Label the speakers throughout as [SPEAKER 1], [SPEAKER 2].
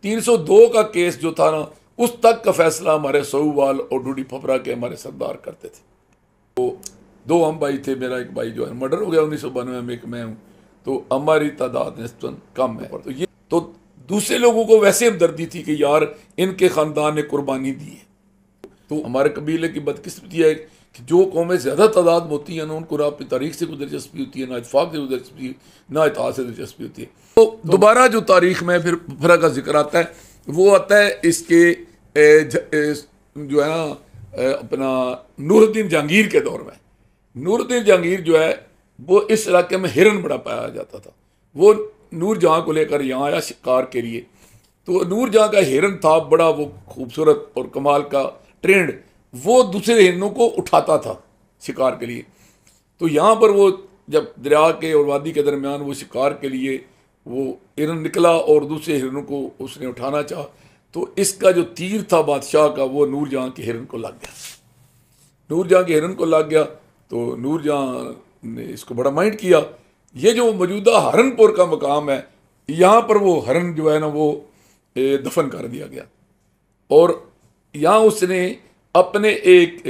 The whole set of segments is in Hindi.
[SPEAKER 1] 302 का केस जो था ना, उस तक का फैसला हमारे सऊवाल और डूडी फपरा के हमारे सरदार करते थे। तो दो हम भाई थे, मेरा एक भाई जो है मर्डर हो गया 1992 में, एक मैं हूँ, तो हमारी तादाद निस्बतन कम है। तो ये तो दूसरे लोगों को वैसे हमदर्दी थी कि यार इनके ख़ानदान ने कुर्बानी दी है। तो हमारे कबीले की बदकिस्मती है कि जो कौमें ज़्यादा तादाद में होती हैं ना, उनको ना अपनी तारीख से कोई दिलचस्पी होती है, ना इतफाक से कोई दिलचस्पी, ना इतिहास से दिलचस्पी होती है। तो दोबारा जो तारीख में फिर फरा का जिक्र आता है, वो आता है इसके जो है ना अपना नूरुद्दीन जहांगीर के दौर में। नूरुद्दीन जहांगीर जो है वो इस इलाके में हिरन बड़ा पाया जाता था। वो नूरजहाँ को लेकर यहाँ आया शिकार के लिए। तो नूरजहाँ का हिरन था बड़ा वो खूबसूरत और कमाल का ट्रेंड, वो दूसरे हिरनों को उठाता था शिकार के लिए। तो यहाँ पर वो जब दरिया के और वादी के दरमियान वो शिकार के लिए वो हिरन निकला और दूसरे हिरनों को उसने उठाना चाहा, तो इसका जो तीर था बादशाह का वो नूरजहाँ के हिरन को लग गया। नूरजहाँ के हिरन को लग गया तो नूरजहाँ ने इसको बड़ा माइंड किया। ये जो मौजूदा हरनपुर का मकाम है, यहाँ पर वो हरन जो है ना वो दफन कर दिया गया। और यहाँ उसने अपने एक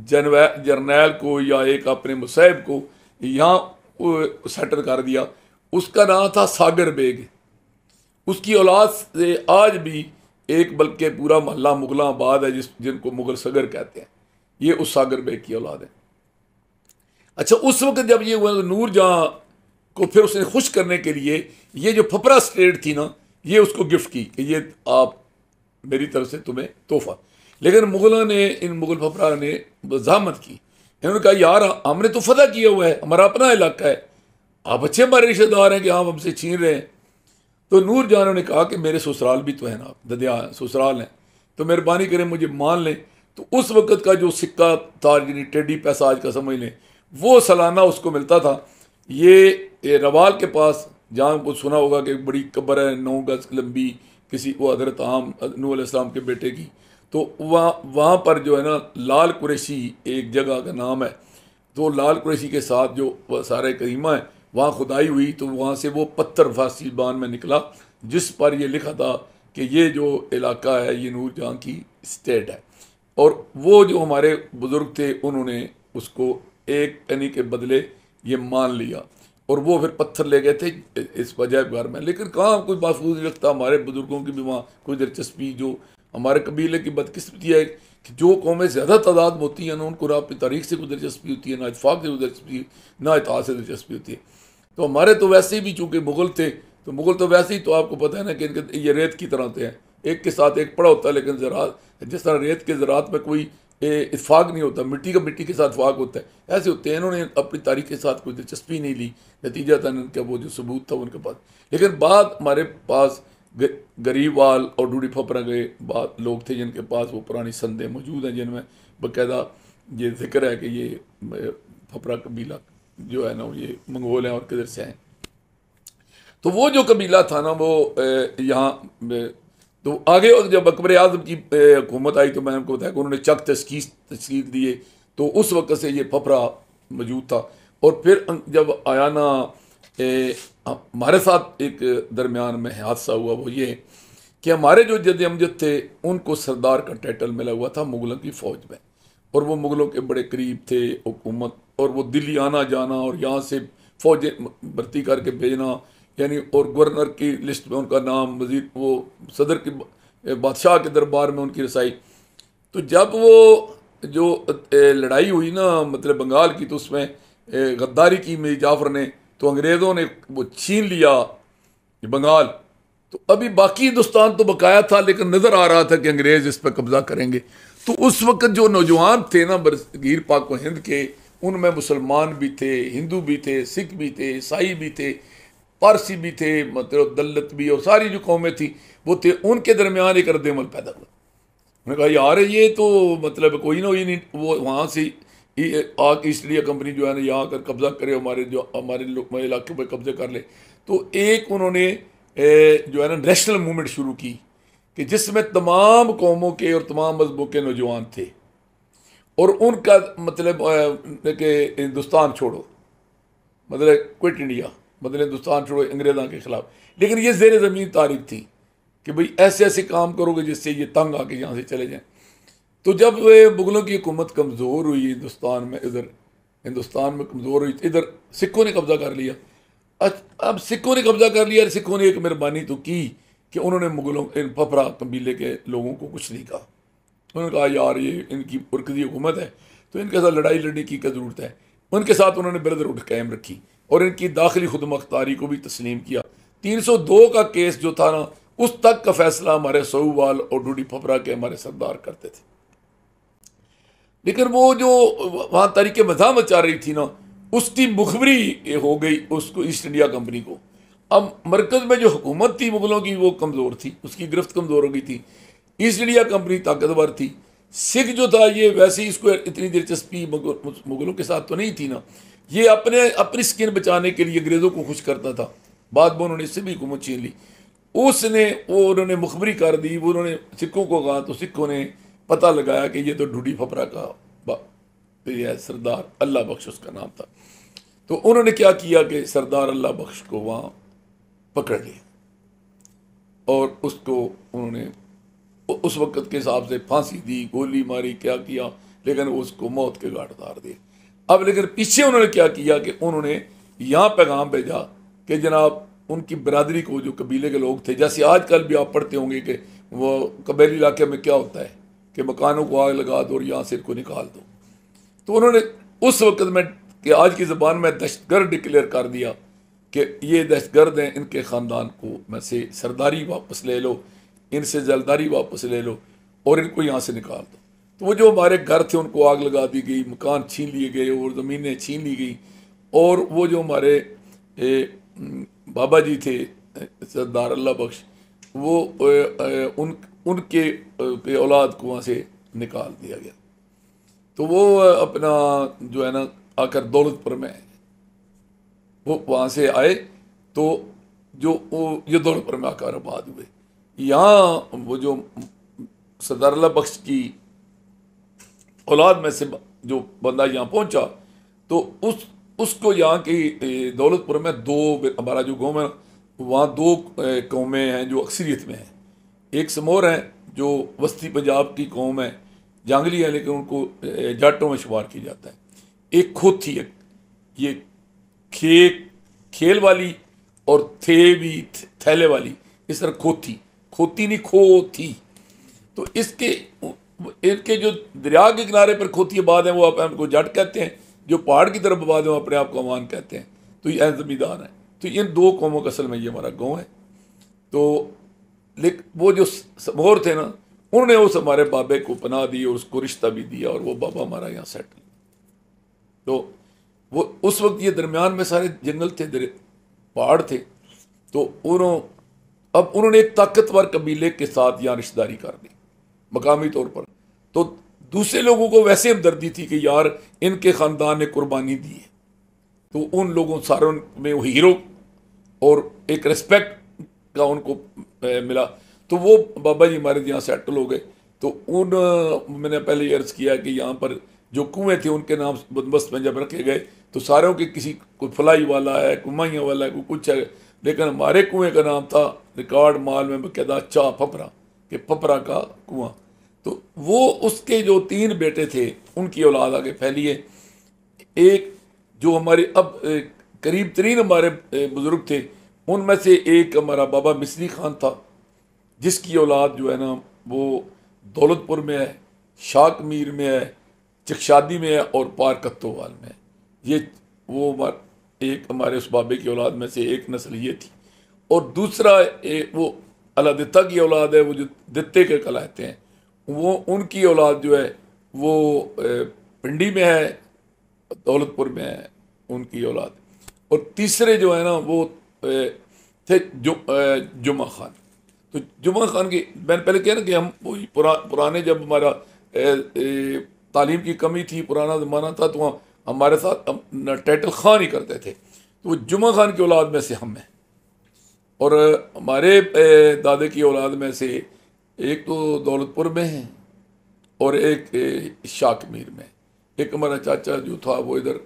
[SPEAKER 1] जर्नैल को या एक अपने मुसैब को यहाँ सेटल कर दिया। उसका नाम था सागर बेग। उसकी औलाद से आज भी एक बल्कि पूरा मोहल्ला मुगलाबाद है जिनको मुगल सगर कहते हैं, ये उस सागर बेग की औलाद है। अच्छा, उस वक्त जब ये हुआ तो नूरजहाँ को फिर उसने खुश करने के लिए ये जो फपरा स्टेट थी ना, ये उसको गिफ्ट की कि ये आप मेरी तरफ से तुम्हें तोहफा। लेकिन मुगलों ने, इन मुगल फपरा ने वजामत की। इन्होंने कहा यार हमने तो फतह किया हुआ है, हमारा अपना इलाका है, आप अच्छे हमारे रिश्तेदार हैं कि आप हमसे छीन रहे हैं। तो नूरजहाँ ने कहा कि मेरे ससुराल भी तो है ना, ददिया ससुराल हैं, तो मेहरबानी करें मुझे मान लें। तो उस वक़्त का जो सिक्का था, यानी टेढ़ी पैसा आज का समझ लें, वो सालाना उसको मिलता था। ये रवाल के पास जहाँ को सुना होगा कि बड़ी कब्र है 9 गज लंबी, किसी वो हज़रत आम नूह अलैहिस्सलाम के बेटे की। तो वहाँ पर जो है ना लाल कुरैशी एक जगह का नाम है। तो लाल कुरैशी के साथ जो सारे करीमा है वहाँ खुदाई हुई, तो वहाँ से वो पत्थर फारसी ज़बान में निकला जिस पर ये लिखा था कि ये जो इलाका है ये नूरजहाँ की स्टेट है। और वो जो हमारे बुज़ुर्ग थे उन्होंने उसको एक पेनी के बदले ये मान लिया और वो फिर पत्थर ले गए थे इस अजायब घर में। लेकिन कहाँ कोई महफूज नहीं रखता, हमारे बुज़ुर्गों की भी वहाँ कोई दिलचस्पी। जो हमारे कबीले की बदकिस्मती है कि जो कौमें ज़्यादा तादाद में होती हैं ना, उनको ना अपनी तारीख से कोई दिलचस्पी होती है, ना इतफाक से कोई दिलचस्पी, ना इतिहास से दिलचस्पी होती है। तो हमारे तो वैसे भी चूँकि मुग़ल थे, तो मुग़ल तो वैसे ही तो आपको पता है ना कि इनके ये रेत की तरह थे, एक के साथ एक पड़ा होता है। लेकिन ज़रात जिस तरह रेत के ज़रात में कोई इतफाक नहीं होता, मिट्टी का मिट्टी के साथ इतफाक होता है, ऐसे होते हैं। इन्होंने अपनी तारीख के साथ कोई दिलचस्पी नहीं ली, नतीजा था इनका वो जो सबूत था उनके पास। लेकिन बाद हमारे पास गरीबवाल और डूडी फपरा के बाद लोग थे जिनके पास वो पुरानी संदें मौजूद हैं, जिनमें बाकायदा ये जिक्र है कि ये फपरा कबीला जो है ना ये मंगोल हैं और किधर से हैं। तो वो जो कबीला था ना वो यहाँ तो आगे जब अकबर आज़म की हुकूमत आई तो मैंने आपको बताया कि उन्होंने चक तश्कील दिए, तो उस वक्त से ये फपरा मौजूद था। और फिर जब आया ना हमारे साथ एक दरमियान में हादसा हुआ, वो ये कि हमारे जो जद अमजद थे उनको सरदार का टाइटल मिला हुआ था मुग़लों की फ़ौज में, और वो मुग़लों के बड़े करीब थे हुकूमत। और वो दिल्ली आना जाना और यहाँ से फ़ौज भर्ती करके भेजना, यानी और गवर्नर की लिस्ट में उनका नाम, वजीर वो सदर की बादशाह के दरबार में उनकी रसाई। तो जब वो जो लड़ाई हुई ना मतलब बंगाल की, तो उसमें गद्दारी की मीर जाफ़र ने, तो अंग्रेज़ों ने वो छीन लिया बंगाल। तो अभी बाकी हिंदुस्तान तो बकाया था, लेकिन नज़र आ रहा था कि अंग्रेज़ इस पर कब्ज़ा करेंगे। तो उस वक्त जो नौजवान थे ना बरसगीर पाक व हिंद के, उनमें मुसलमान भी थे, हिंदू भी थे, सिख भी थे, ईसाई भी थे, पारसी भी थे, मतलब दलित भी, और सारी जो कौमें थी वो थे। उनके दरमियान एक रद्द अमल पैदा हुआ। उन्होंने कहा यार ये तो मतलब कोई ना, नहीं वो वहाँ से आके ईस्ट इंडिया कंपनी जो है ना यहाँ आकर कब्ज़ा करे, हमारे इलाके पर कब्ज़े कर ले। तो एक उन्होंने जो है ना नेशनल मूवमेंट शुरू की कि जिसमें तमाम कौमों के और तमाम मजहबों के नौजवान थे, और उनका मतलब कि हिंदुस्तान छोड़ो, मतलब क्विट इंडिया, मतलब हिंदुस्तान छोड़ो अंग्रेज़ों के ख़िलाफ़। लेकिन ये ज़ेर ज़मीन तारीख थी कि भाई ऐसे ऐसे काम करोगे जिससे ये तंग आके यहाँ से चले जाएं। तो जब वे मुगलों की हुकूमत कमज़ोर हुई हिंदुस्तान में, इधर हिंदुस्तान में कमज़ोर हुई, इधर सिखों ने कब्जा कर लिया। अब सिखों ने कब्जा कर लिया, सिखों ने एक मेहरबानी तो की कि उन्होंने मुगलों इन फफरा कबीले के लोगों को कुछ नहीं कहा। उन्होंने कहा यार ये इनकी मुर्कज़ी हुकूमत है तो इनके साथ लड़ाई लड़ने की क्या ज़रूरत है। उनके साथ उन्होंने ब्रदरहुड कायम रखी और इनकी दाखिली खुद मुख्तारी को भी तस्लीम किया। 302 का केस जो था ना, उस तक का फैसला हमारे सोऊवाल और डूडी फफरा के हमारे सरदार करते थे। लेकिन वो जो वहाँ तरीके मज़ा मचा रही थी ना, उसकी मुखबरी हो गई उसको ईस्ट इंडिया कंपनी को। अब मरकज़ में जो हुकूमत थी मुगलों की वो कमज़ोर थी, उसकी गिरफ्त कमज़ोर हो गई थी। ईस्ट इंडिया कंपनी ताकतवर थी। सिख जो था ये वैसे ही इसको इतनी दिलचस्पी मुगलों के साथ तो नहीं थी ना, ये अपनी स्किन बचाने के लिए अंग्रेज़ों को खुश करता था। बाद में उन्होंने इससे भी हुकूमत छीन ली। उन्होंने मुखबरी कर दी, वो उन्होंने सिखों को कहा तो सिखों ने पता लगाया कि ये तो ढूडी फफरा का ये है सरदार अल्लाह बख्श उसका नाम था। तो उन्होंने क्या किया कि सरदार अल्लाह बख्श को वहाँ पकड़ लिया और उसको उन्होंने उस वक़्त के हिसाब से फांसी दी, गोली मारी, क्या किया, लेकिन उसको मौत के घाट उतार दिए। अब लेकिन पीछे उन्होंने क्या किया कि उन्होंने यहाँ पैगाम भेजा कि जनाब उनकी बरादरी को, जो कबीले के लोग थे, जैसे आजकल भी आप पढ़ते होंगे कि वो कबीले इलाके में क्या होता है कि मकानों को आग लगा दो और यहाँ से इनको निकाल दो। तो उन्होंने उस वक़्त में कि आज की ज़बान में दहशतगर्द डिक्लेयर कर दिया कि ये दहशतगर्द हैं, इनके ख़ानदान को में से सरदारी वापस ले लो, इनसे जलदारी वापस ले लो और इनको यहाँ से निकाल दो। तो वो जो हमारे घर थे उनको आग लगा दी गई, मकान छीन लिए गए और ज़मीनें छीन ली गई। और वो जो हमारे बाबा जी थे सरदार अल्लाह बख्श, वो उनके औलाद को वहाँ से निकाल दिया गया। तो वो अपना जो है ना आकर दौलतपुर में वो वहाँ से आए, तो ये दौलतपुर में आकर आबाद हुए। यहाँ वो जो सरदार अल्लाह बख्श की औलाद में से जो बंदा यहाँ पहुँचा तो उसको यहाँ की दौलतपुर में हमारा जो गाँव है वहाँ 2 कौमें हैं जो अक्सरियत में हैं। एक समोर हैं जो वस्ती पंजाब की कौम है, जांगली है लेकिन उनको जाटों में शुमार किया जाता है। एक खोथी है, ये खेल वाली और थे भी थैले वाली, इस तरह खोती नहीं खोथी। तो इनके जो दरिया के किनारे पर खोती आबाद हैं वो आपको जट कहते हैं, जो पहाड़ की तरफ आबाद है अपने आप को अमान कहते हैं। तो ये जमींदार हैं। तो इन 2 कौमों का असल में ये हमारा गाँव है। तो लेकिन वो जो समोर थे ना, उन्होंने उस हमारे बाबे को पनाह दी और उसको रिश्ता भी दिया और वो बाबा हमारा यहाँ सेटल। तो वो उस वक्त ये दरमियान में सारे जंगल थे, पहाड़ थे। तो उन्होंने एक ताकतवर कबीले के साथ यहाँ रिश्तेदारी कर दी मकामी तौर पर। तो दूसरे लोगों को वैसे हमदर्दी थी कि यार इनके ख़ानदान ने कुर्बानी दी है, तो उन लोगों सारों में वो हीरो और एक रिस्पेक्ट का उनको मिला। तो वो बाबा जी हमारे यहाँ सेटल हो गए। तो मैंने पहले अर्ज़ किया कि यहाँ पर जो कुएँ थे उनके नाम बंदोबस्त में जब रखे गए तो सारों के किसी कोई फलाई वाला है, कोई माइया वाला है, कोई कुछ है, लेकिन हमारे कुएँ का नाम था रिकॉर्ड माल में बकायदा चा फपरा के फपरा का कुआँ। तो वो उसके जो 3 बेटे थे उनकी औलाद आगे फैली है। एक जो हमारे अब करीब 3 हमारे बुज़ुर्ग थे, उनमें से एक हमारा बाबा मिस्री खान था जिसकी औलाद जो है ना वो दौलतपुर में है, शाक मीर में है, चकशादी में है और पार कत्तोवाल में है। ये वो एक हमारे उस बाबे की औलाद में से एक नस्ल ये थी। और दूसरा वो अलादित्ता की औलाद है, वो जो दित्ते के कहलाते हैं, वो उनकी औलाद जो है वो पिंडी में है, दौलतपुर में है उनकी औलाद। और तीसरे जो है ना वो थे जुमा खान। तो जुमा खान की मैंने पहले कहा ना कि हम वही पुराने जब हमारा तालीम की कमी थी, पुराना ज़माना था, तो हमारे साथ टाइटल खान ही करते थे। तो वो जुमा खान की औलाद में से हम हैं। और हमारे दादे की औलाद में से एक तो दौलतपुर में है और एक शाकमीर में। एक हमारा चाचा जो था वो इधर,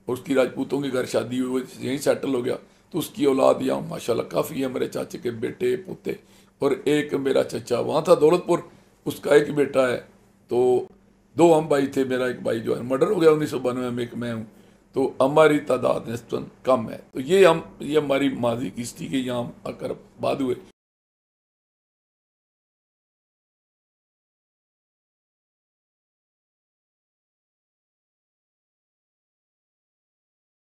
[SPEAKER 1] उसकी राजपूतों के घर शादी हुई, यहीं सेटल हो गया। तो उसकी औलाद यहाँ माशाल्लाह काफ़ी है, हमारे चाचे के बेटे पोते और एक मेरा चचा वहाँ था दौलतपुर, उसका एक बेटा है। तो दो हम भाई थे, मेरा एक भाई जो है मर्डर हो गया 1992 में, एक मैं हूँ। तो हमारी तादाद निस्बतन कम है। तो ये हमारी माजी की हिस्ट्री के यहाँ आकर बाद हुए।